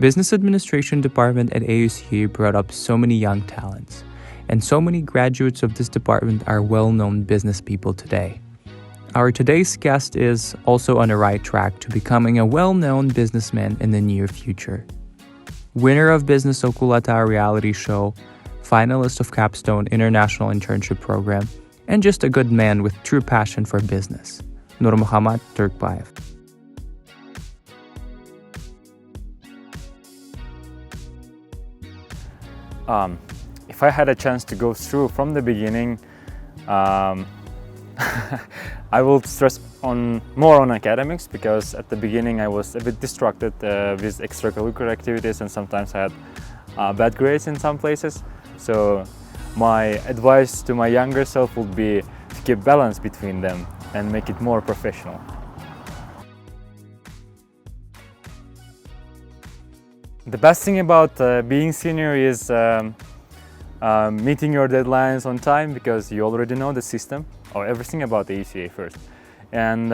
Business Administration Department at AUCA brought up so many young talents, and so many graduates of this department are well-known business people today. Our today's guest is also on the right track to becoming a well-known businessman in the near future. Winner of Business Okulata reality show, finalist of Capstone International Internship Program, and just a good man with true passion for business, Nurmukhamad Turkbaev. If I had a chance to go through from the beginning, I will stress more on academics, because at the beginning I was a bit distracted with extracurricular activities, and sometimes I had bad grades in some places. So my advice to my younger self would be to keep balance between them and make it more professional. The best thing about being senior is meeting your deadlines on time, because you already know the system or everything about the AUCA first. And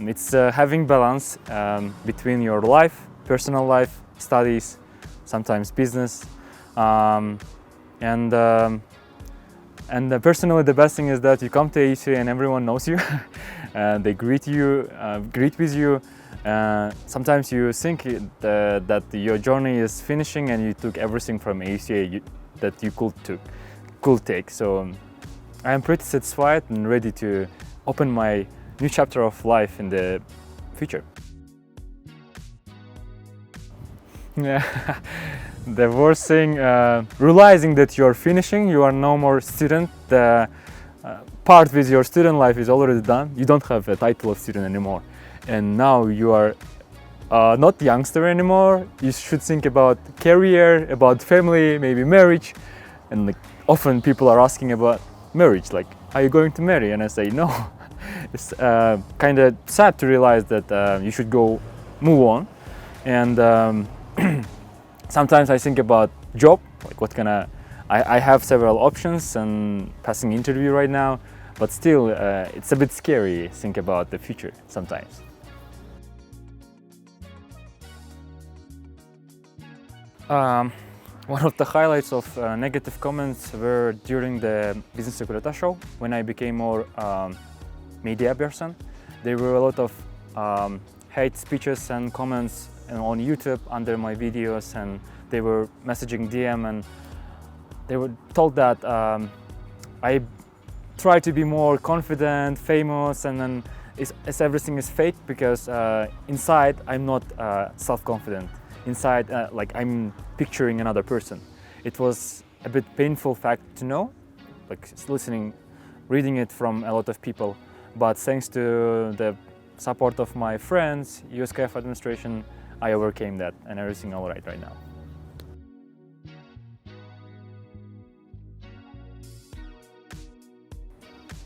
it's having balance between your life, personal life, studies, sometimes business. Personally, the best thing is that you come to AUCA and everyone knows you. They greet with you. Sometimes you think that your journey is finishing and you took everything from AUCA that you could take. So I am pretty satisfied and ready to open my new chapter of life in the future. Yeah. The worst thing, realizing that you're finishing, you are no more student. The part with your student life is already done. You don't have a title of student anymore. And now you are not youngster anymore. You should think about career, about family, maybe marriage. And often people are asking about marriage, like, are you going to marry? And I say no. It's kind of sad to realize that you should move on. And sometimes I think about job, like I have several options and passing interview right now, but still it's a bit scary to think about the future sometimes. One of the highlights of negative comments were during the Business Okulata show, when I became more media person. There were a lot of hate speeches and comments on YouTube under my videos, and they were messaging DM, and they were told that I try to be more confident, famous, and then everything is fake, because inside I'm not self-confident. Inside, like, I'm picturing another person. It was a bit painful fact to know, like reading it from a lot of people. But thanks to the support of my friends, U.S CAEF administration, I overcame that, and everything all right now.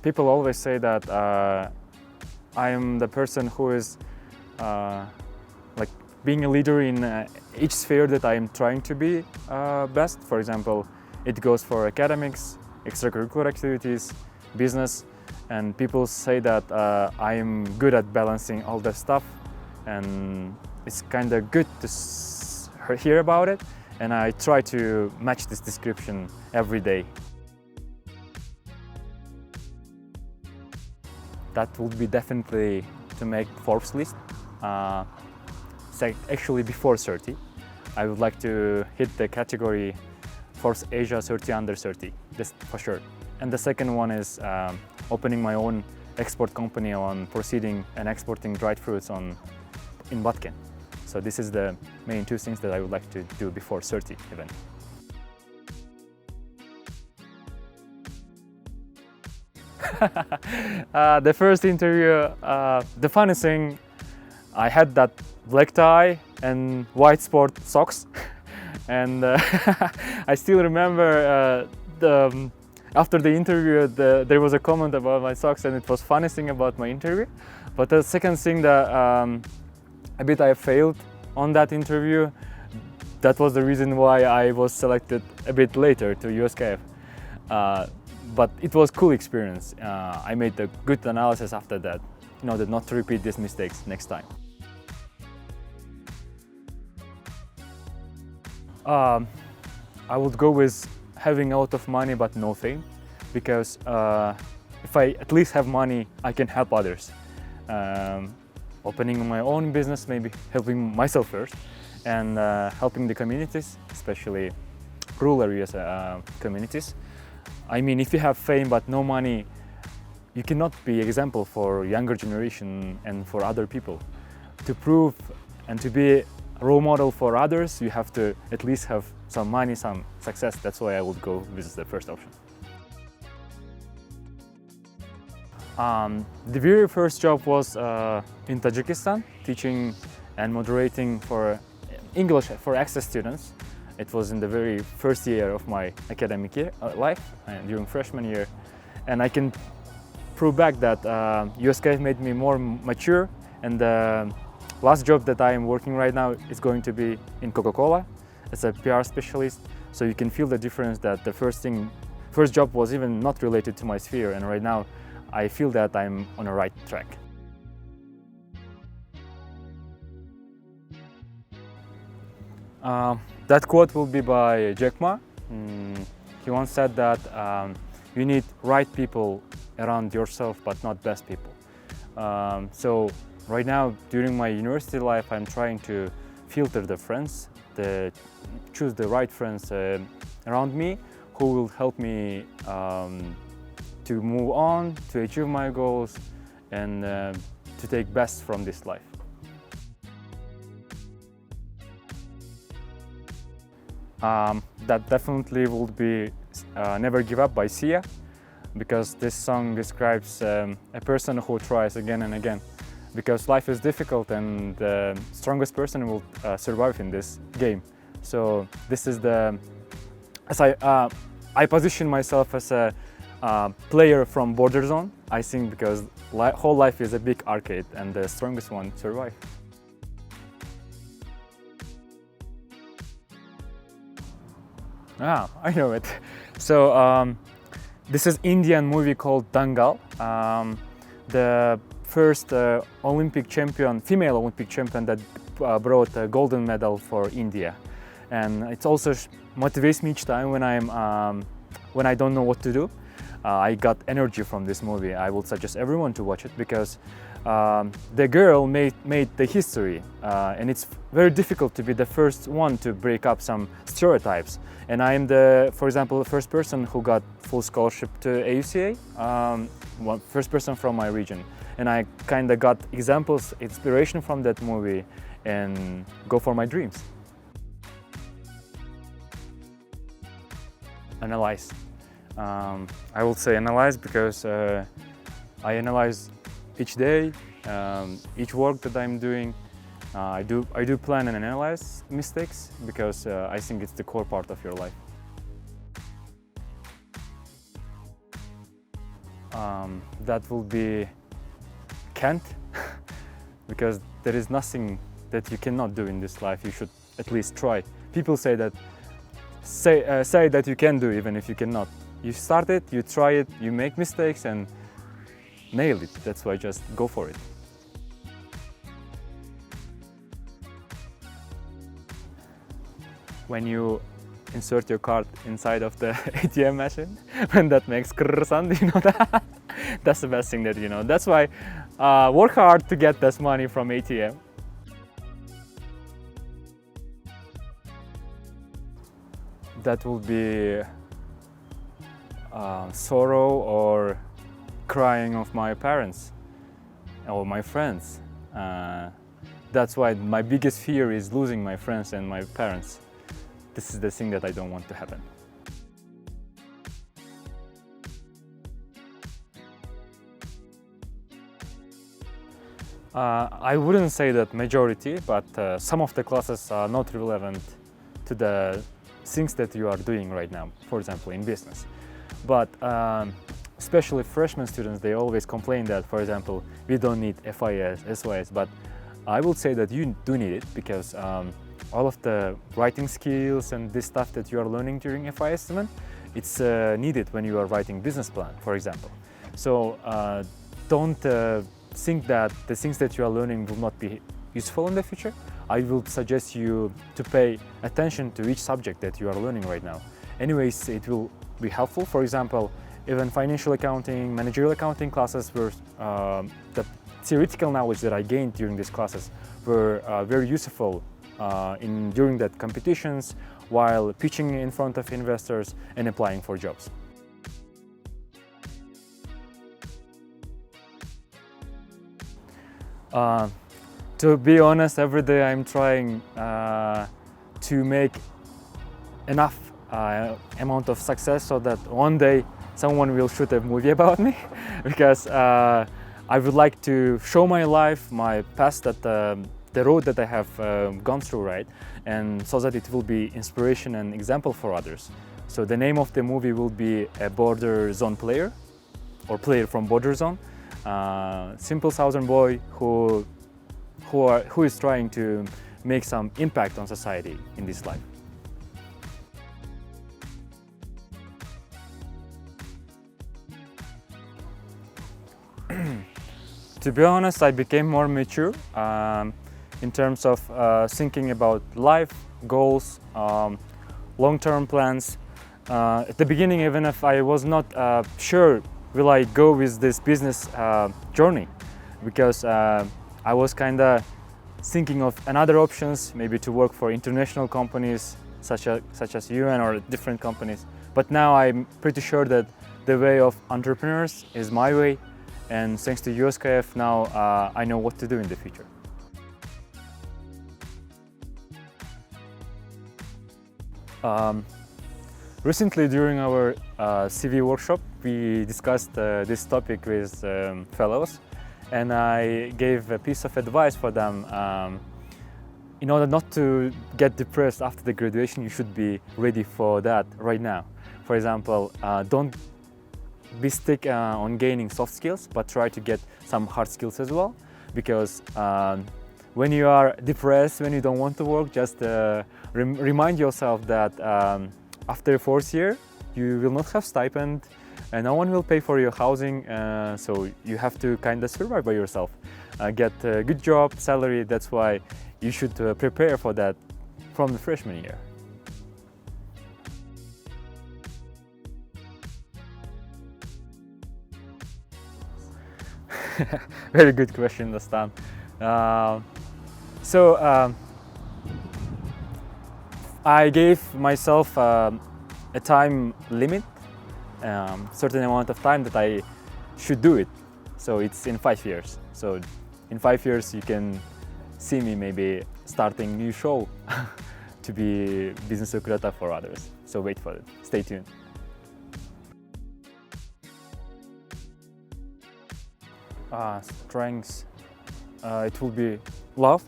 People always say that I am the person who is like being a leader in each sphere that I am trying to be best. For example, it goes for academics, extracurricular activities, business, and people say that I am good at balancing all that stuff, and it's kind of good to hear about it, and I try to match this description every day. That would be definitely to make Forbes list. Actually before 30. I would like to hit the category Forbes Asia 30 under 30, this for sure. And the second one is opening my own export company on proceeding and exporting dried fruits in Batken. So this is the main two things that I would like to do before 30 even. The first interview, the funny thing, I had that black tie and white sport socks, and I still remember after the interview there was a comment about my socks, and it was funny thing about my interview. But the second thing that a bit I failed on that interview, that was the reason why I was selected a bit later to U.S CAEF. But it was cool experience. I made a good analysis after that, in order not to repeat these mistakes next time. Um, I would go with having a lot of money but no fame, because if I at least have money, I can help others. Opening my own business, maybe helping myself first, and helping the communities, especially rural areas communities. I mean, if you have fame but no money, you cannot be example for younger generation and for other people. To prove and to be a role model for others, you have to at least have some money, some success. That's why I would go with the first option. The very first job was in Tajikistan, teaching and moderating for English for access students. It was in the very first year of my academic life, during freshman year. And I can prove back that U.S CAEF made me more mature, and the last job that I am working right now is going to be in Coca-Cola as a PR specialist. So you can feel the difference, that the first job was even not related to my sphere, and right now I feel that I'm on the right track. That quote will be by Jack Ma. He once said that you need right people around yourself, but not best people. So right now, during my university life, I'm trying to filter the friends, choose the right friends around me who will help me to move on, to achieve my goals, and to take best from this life. That definitely would be Never Give Up by Sia, because this song describes a person who tries again and again. Because life is difficult, and the strongest person will survive in this game. So this is as I position myself as a player from border zone, I think, because whole life is a big arcade and the strongest one survive. I know it. So this is Indian movie called Dangal. The first Olympic champion, female Olympic champion that brought a golden medal for India. And it also motivates me each time when I don't know what to do. I got energy from this movie. I would suggest everyone to watch it, because the girl made the history, and it's very difficult to be the first one to break up some stereotypes. And I am for example, the first person who got full scholarship to AUCA, first person from my region. And I kind of got examples, inspiration from that movie, and go for my dreams. Analyze. I would say analyze, because I analyze each day, each work that I'm doing. I do plan and analyze mistakes, because I think it's the core part of your life. That will be can't, because there is nothing that you cannot do in this life. You should at least try. People say that say that you can do even if you cannot. You start it, you try it, you make mistakes and nail it. That's why just go for it. When you insert your card inside of the ATM machine, when that makes krrr sound, you know that? That's the best thing that you know. That's why work hard to get this money from ATM. That will be sorrow or crying of my parents or my friends. That's why my biggest fear is losing my friends and my parents. This is the thing that I don't want to happen. I wouldn't say that majority, but some of the classes are not relevant to the things that you are doing right now, for example, in business. But especially freshman students, they always complain that, for example, we don't need FIS, SYS, but I will say that you do need it, because all of the writing skills and this stuff that you are learning during FIS segment, it's needed when you are writing business plan, for example. So don't think that the things that you are learning will not be useful in the future. I will suggest you to pay attention to each subject that you are learning right now. Anyways, it will be helpful. For example, even financial accounting, managerial accounting classes were the theoretical knowledge that I gained during these classes were very useful during that competitions, while pitching in front of investors and applying for jobs. To be honest, every day I'm trying to make enough amount of success so that one day someone will shoot a movie about me because I would like to show my life, my past, that the road that I have gone through, right? And so that it will be inspiration and example for others. So the name of the movie will be A Border Zone Player, or Player from Border Zone. Simple Southern boy who is trying to make some impact on society in this life. To be honest, I became more mature in terms of thinking about life, goals, long-term plans. At the beginning, even if I was not sure will I go with this business journey, because I was kind of thinking of another options, maybe to work for international companies such as UN or different companies. But now I'm pretty sure that the way of entrepreneurs is my way, and thanks to U.S CAEF now I know what to do in the future. Recently, during our CV workshop, we discussed this topic with fellows, and I gave a piece of advice for them. In order not to get depressed after the graduation, you should be ready for that right now. For example, don't be stuck on gaining soft skills, but try to get some hard skills as well, because when you are depressed, when you don't want to work, just remind yourself that after 4th year, you will not have stipend and no one will pay for your housing, so you have to kind of survive by yourself. Get a good job, salary, that's why you should prepare for that from the freshman year. Very good question, Dastan. I gave myself a time limit, certain amount of time that I should do it. So it's in 5 years. So in 5 years you can see me maybe starting new show to be business secretary for others. So wait for it. Stay tuned. Strengths. It will be love.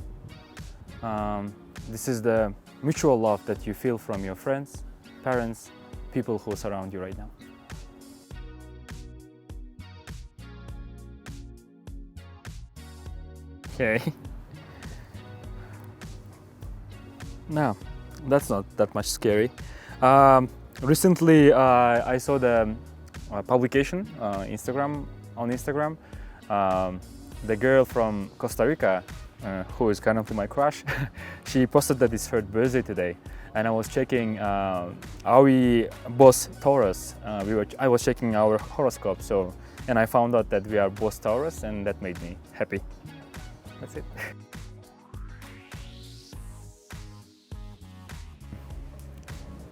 This is the mutual love that you feel from your friends, parents, people who surround you right now. Okay. No, that's not that much scary. Recently, I saw the publication on Instagram. The girl from Costa Rica, who is kind of my crush, she posted that it's her birthday today, and I was checking. Are we both Taurus? I was checking our horoscope, and I found out that we are both Taurus, and that made me happy. That's it.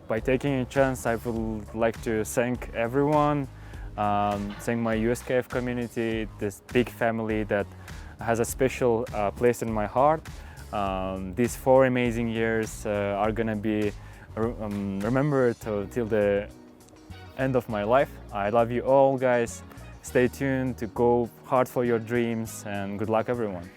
By taking a chance, I would like to thank everyone, thank my U.S CAEF community, this big family that has a special place in my heart. These 4 amazing years are gonna be remembered till the end of my life. I love you all, guys. Stay tuned to go hard for your dreams, and good luck, everyone.